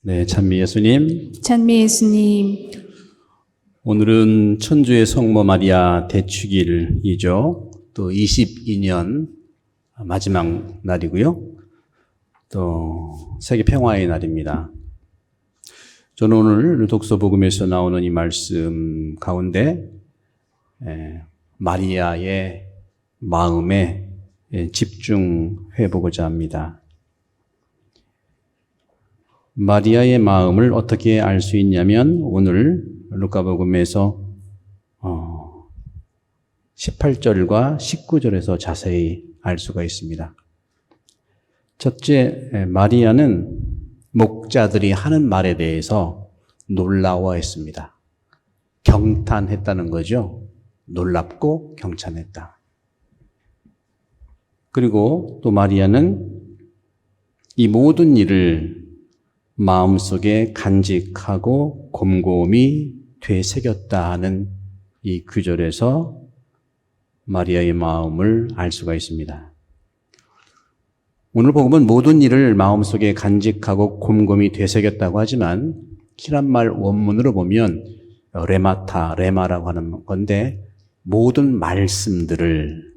네, 찬미 예수님. 찬미 예수님, 오늘은 천주의 성모 마리아 대축일이죠. 또 22년 마지막 날이고요. 또 세계 평화의 날입니다. 저는 오늘 독서 복음에서 나오는 이 말씀 가운데 마리아의 마음에 집중해 보고자 합니다. 마리아의 마음을 어떻게 알 수 있냐면 오늘 루카복음에서 18절과 19절에서 자세히 알 수가 있습니다. 첫째, 마리아는 목자들이 하는 말에 대해서 놀라워했습니다. 경탄했다는 거죠. 놀랍고 경탄했다. 그리고 또 마리아는 이 모든 일을 마음속에 간직하고 곰곰이 되새겼다 하는 이 구절에서 마리아의 마음을 알 수가 있습니다. 오늘 복음은 모든 일을 마음속에 간직하고 곰곰이 되새겼다고 하지만 히란말 원문으로 보면 레마라고 하는 건데 모든 말씀들을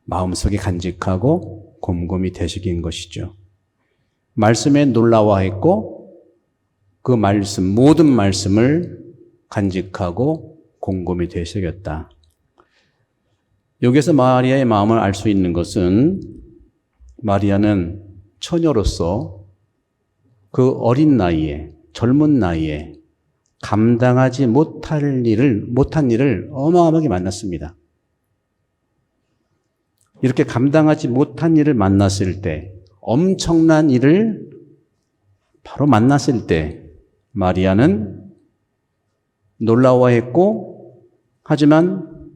마음속에 간직하고 곰곰이 되새긴 것이죠. 말씀에 놀라워했고 그 말씀, 모든 말씀을 간직하고 곰곰이 되새겼다. 여기서 마리아의 마음을 알 수 있는 것은 마리아는 처녀로서 그 어린 나이에, 젊은 나이에 감당하지 못한 일을 어마어마하게 만났습니다. 이렇게 감당하지 못한 일을 만났을 때, 엄청난 일을 바로 만났을 때 마리아는 놀라워했고 하지만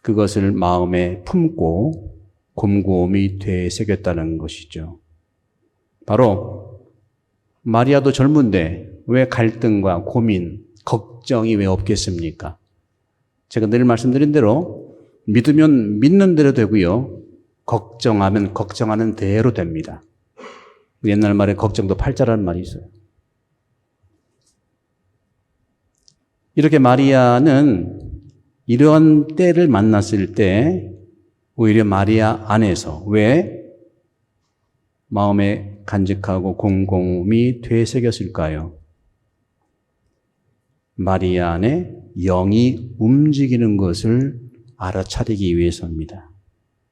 그것을 마음에 품고 곰곰이 되새겼다는 것이죠. 바로 마리아도 젊은데 왜 갈등과 고민, 걱정이 왜 없겠습니까? 제가 늘 말씀드린 대로 믿으면 믿는 대로 되고요. 걱정하면 걱정하는 대로 됩니다. 옛날 말에 걱정도 팔자라는 말이 있어요. 이렇게 마리아는 이런 때를 만났을 때 오히려 마리아 안에서 왜 마음에 간직하고 곰곰이 되새겼을까요? 마리아 안에 영이 움직이는 것을 알아차리기 위해서입니다.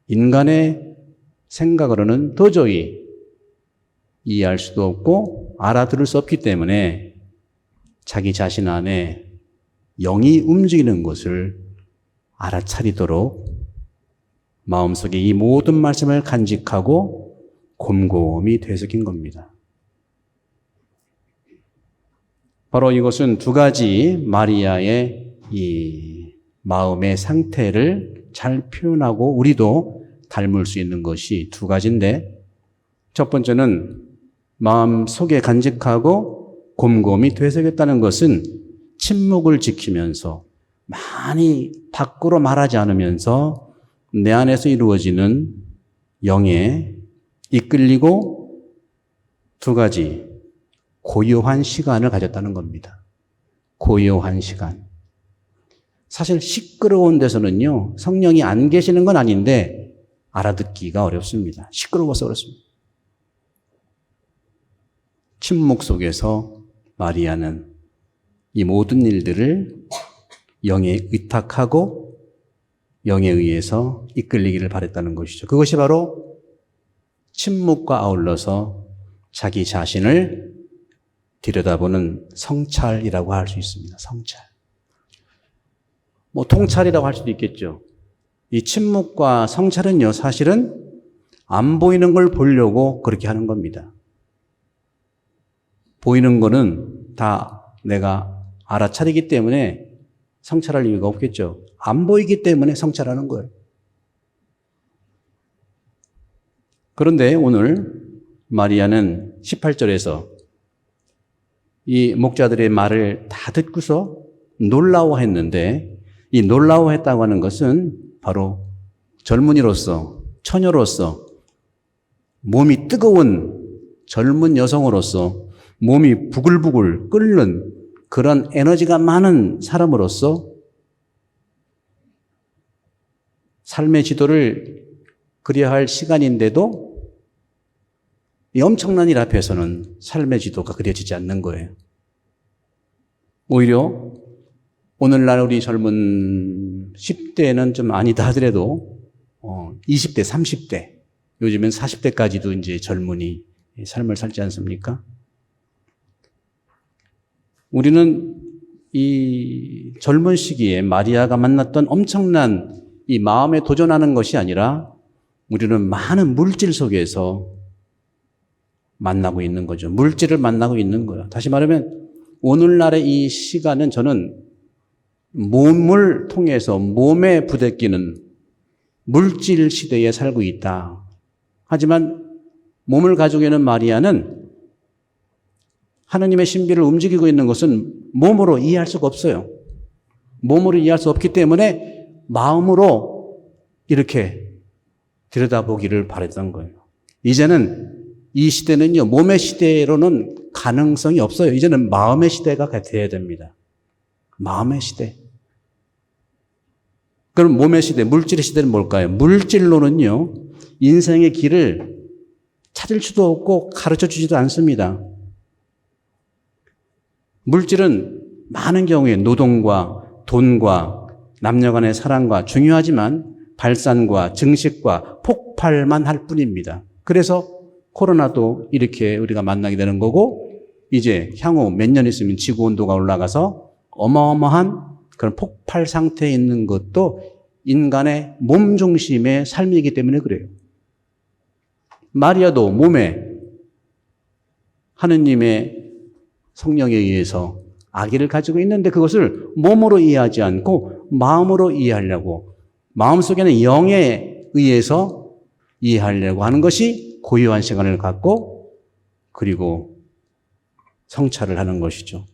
인간의 생각으로는 도저히 이해할 수도 없고 알아들을 수 없기 때문에 자기 자신 안에 영이 움직이는 것을 알아차리도록 마음속에 이 모든 말씀을 간직하고 곰곰이 되새긴 겁니다. 바로 이것은 두 가지 마리아의 이 마음의 상태를 잘 표현하고 우리도 닮을 수 있는 것이 두 가지인데 첫 번째는 마음 속에 간직하고 곰곰이 되새겼다는 것은 침묵을 지키면서 많이 밖으로 말하지 않으면서 내 안에서 이루어지는 영에 이끌리고 두 가지 고요한 시간을 가졌다는 겁니다. 고요한 시간. 사실 시끄러운 데서는요, 성령이 안 계시는 건 아닌데 알아듣기가 어렵습니다. 시끄러워서 그렇습니다. 침묵 속에서 마리아는 이 모든 일들을 영에 의탁하고 영에 의해서 이끌리기를 바랬다는 것이죠. 그것이 바로 침묵과 아울러서 자기 자신을 들여다보는 성찰이라고 할 수 있습니다. 성찰. 통찰이라고 할 수도 있겠죠. 이 침묵과 성찰은요, 사실은 안 보이는 걸 보려고 그렇게 하는 겁니다. 보이는 거는 다 내가 알아차리기 때문에 성찰할 이유가 없겠죠. 안 보이기 때문에 성찰하는 거예요. 그런데 오늘 마리아는 18절에서 이 목자들의 말을 다 듣고서 놀라워했는데 이 놀라워했다고 하는 것은 바로 젊은이로서 처녀로서 몸이 뜨거운 젊은 여성으로서 몸이 부글부글 끓는 그런 에너지가 많은 사람으로서 삶의 지도를 그려야 할 시간인데도 이 엄청난 일 앞에서는 삶의 지도가 그려지지 않는 거예요. 오히려 오늘날 우리 젊은 10대는 좀 아니다 하더라도 20대, 30대, 요즘엔 40대까지도 이제 젊은이 삶을 살지 않습니까? 우리는 이 젊은 시기에 마리아가 만났던 엄청난 이 마음에 도전하는 것이 아니라 우리는 많은 물질 속에서 만나고 있는 거죠. 물질을 만나고 있는 거예요. 다시 말하면 오늘날의 이 시간은 저는 몸을 통해서 몸에 부대끼는 물질 시대에 살고 있다. 하지만 몸을 가지고 있는 마리아는 하나님의 신비를 움직이고 있는 것은 몸으로 이해할 수가 없어요. 몸으로 이해할 수 없기 때문에 마음으로 이렇게 들여다보기를 바랬던 거예요. 이제는 이 시대는요, 몸의 시대로는 가능성이 없어요. 이제는 마음의 시대가 돼야 됩니다. 마음의 시대. 그럼 몸의 시대, 물질의 시대는 뭘까요? 물질로는요, 인생의 길을 찾을 수도 없고 가르쳐 주지도 않습니다. 물질은 많은 경우에 노동과 돈과 남녀 간의 사랑과 중요하지만 발산과 증식과 폭발만 할 뿐입니다. 그래서 코로나도 이렇게 우리가 만나게 되는 거고 이제 향후 몇 년 있으면 지구 온도가 올라가서 어마어마한 그런 폭발 상태에 있는 것도 인간의 몸 중심의 삶이기 때문에 그래요. 마리아도 몸에 하느님의 성령에 의해서 아기를 가지고 있는데 그것을 몸으로 이해하지 않고 마음으로 이해하려고 마음속에는 영에 의해서 이해하려고 하는 것이 고요한 시간을 갖고 그리고 성찰을 하는 것이죠.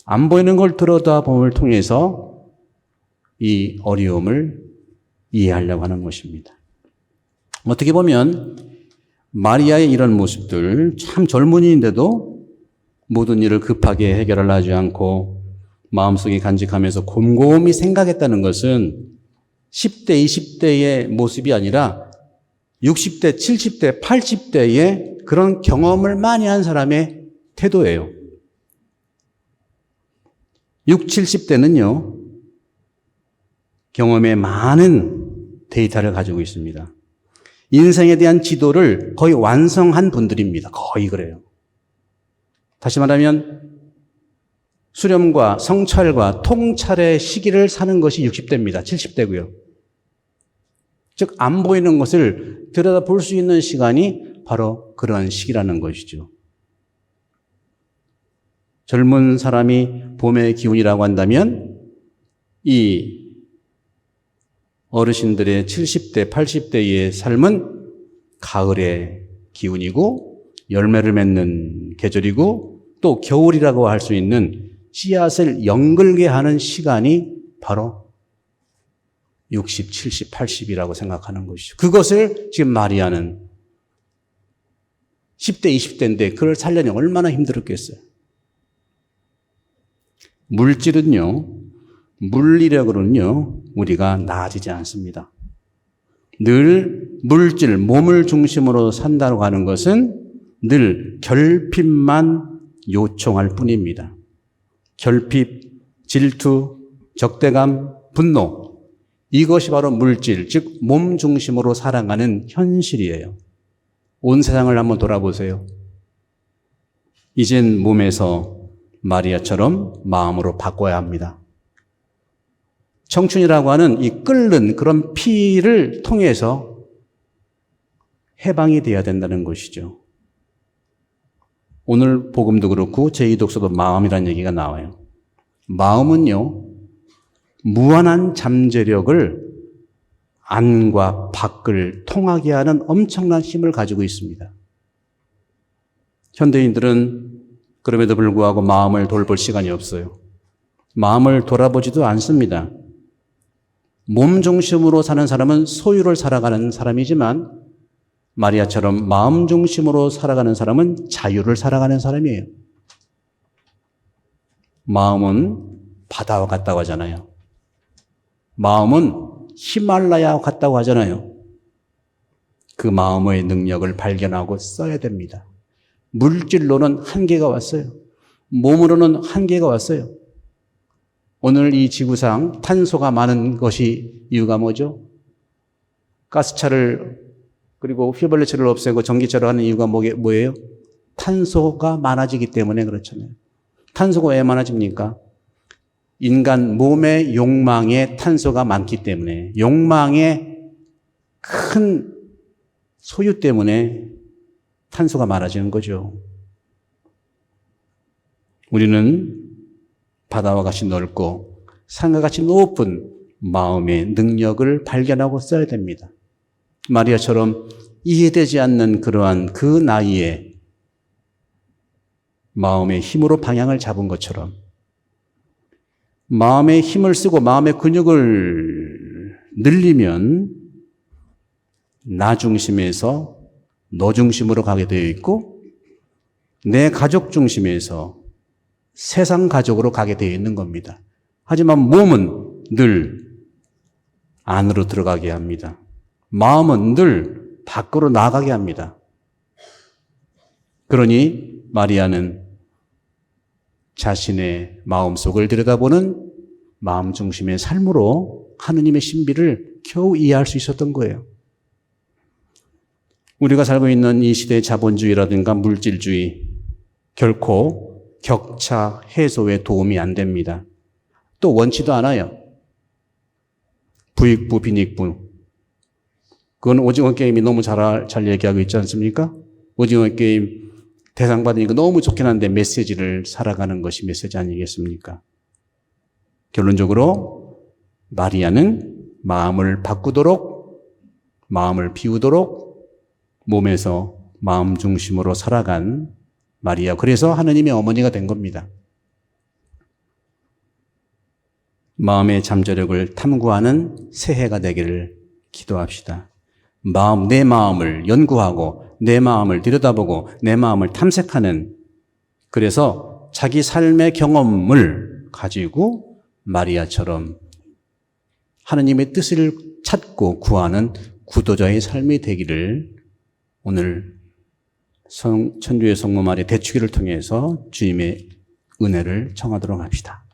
안 보이는 걸 들여다봄을 통해서 이 어려움을 이해하려고 하는 것입니다. 어떻게 보면 마리아의 이런 모습들, 참 젊은이인데도 모든 일을 급하게 해결을 하지 않고 마음속에 간직하면서 곰곰이 생각했다는 것은 10대, 20대의 모습이 아니라 60대, 70대, 80대의 그런 경험을 많이 한 사람의 태도예요. 60, 70대는요, 경험에 많은 데이터를 가지고 있습니다. 인생에 대한 지도를 거의 완성한 분들입니다. 거의 그래요. 다시 말하면 수렴과 성찰과 통찰의 시기를 사는 것이 60대입니다. 70대고요. 즉 안 보이는 것을 들여다볼 수 있는 시간이 바로 그런 시기라는 것이죠. 젊은 사람이 봄의 기운이라고 한다면 이 어르신들의 70대, 80대의 삶은 가을의 기운이고 열매를 맺는 계절이고 또 겨울이라고 할 수 있는 씨앗을 연글게 하는 시간이 바로 60, 70, 80이라고 생각하는 것이죠. 그것을 지금 마리아는 10대, 20대인데 그걸 살려니 얼마나 힘들었겠어요. 물질은요, 물리력으로는요, 우리가 나아지지 않습니다. 늘 물질, 몸을 중심으로 산다고 하는 것은 늘 결핍만 요청할 뿐입니다. 결핍, 질투, 적대감, 분노, 이것이 바로 물질, 즉 몸 중심으로 살아가는 현실이에요. 온 세상을 한번 돌아보세요. 이젠 몸에서 마리아처럼 마음으로 바꿔야 합니다. 청춘이라고 하는 이 끓는 그런 피를 통해서 해방이 되어야 된다는 것이죠. 오늘 복음도 그렇고 제2독서도 마음이라는 얘기가 나와요. 마음은요, 무한한 잠재력을 안과 밖을 통하게 하는 엄청난 힘을 가지고 있습니다. 현대인들은 그럼에도 불구하고 마음을 돌볼 시간이 없어요. 마음을 돌아보지도 않습니다. 몸 중심으로 사는 사람은 소유를 살아가는 사람이지만 마리아처럼 마음 중심으로 살아가는 사람은 자유를 살아가는 사람이에요. 마음은 바다와 같다고 하잖아요. 마음은 히말라야와 같다고 하잖아요. 그 마음의 능력을 발견하고 써야 됩니다. 물질로는 한계가 왔어요. 몸으로는 한계가 왔어요. 오늘 이 지구상 탄소가 많은 것이 이유가 뭐죠? 가스차를 그리고 휘발유차를 없애고 전기차를 하는 이유가 뭐예요? 탄소가 많아지기 때문에 그렇잖아요. 탄소가 왜 많아집니까? 인간 몸의 욕망에 탄소가 많기 때문에, 욕망의 큰 소유 때문에 탄소가 많아지는 거죠. 우리는 바다와 같이 넓고 산과 같이 높은 마음의 능력을 발견하고 써야 됩니다. 마리아처럼 이해되지 않는 그러한 그 나이에 마음의 힘으로 방향을 잡은 것처럼 마음의 힘을 쓰고 마음의 근육을 늘리면 나 중심에서 너 중심으로 가게 되어 있고 내 가족 중심에서 세상 가족으로 가게 되어 있는 겁니다. 하지만 몸은 늘 안으로 들어가게 합니다. 마음은 늘 밖으로 나가게 합니다. 그러니 마리아는 자신의 마음속을 들여다보는 마음 중심의 삶으로 하느님의 신비를 겨우 이해할 수 있었던 거예요. 우리가 살고 있는 이 시대의 자본주의라든가 물질주의 결코 격차 해소에 도움이 안 됩니다. 또 원치도 않아요. 부익부 빈익부. 그건 오징어 게임이 너무 잘 얘기하고 있지 않습니까? 오징어 게임 대상 받으니까 너무 좋긴 한데 메시지를 살아가는 것이 메시지 아니겠습니까? 결론적으로 마리아는 마음을 바꾸도록, 마음을 비우도록 몸에서 마음 중심으로 살아간 마리아. 그래서 하느님의 어머니가 된 겁니다. 마음의 잠재력을 탐구하는 새해가 되기를 기도합시다. 내 마음을 연구하고 내 마음을 들여다보고 내 마음을 탐색하는, 그래서 자기 삶의 경험을 가지고 마리아처럼 하느님의 뜻을 찾고 구하는 구도자의 삶이 되기를 오늘 천주의 성모 마리아 대축기를 통해서 주님의 은혜를 청하도록 합시다.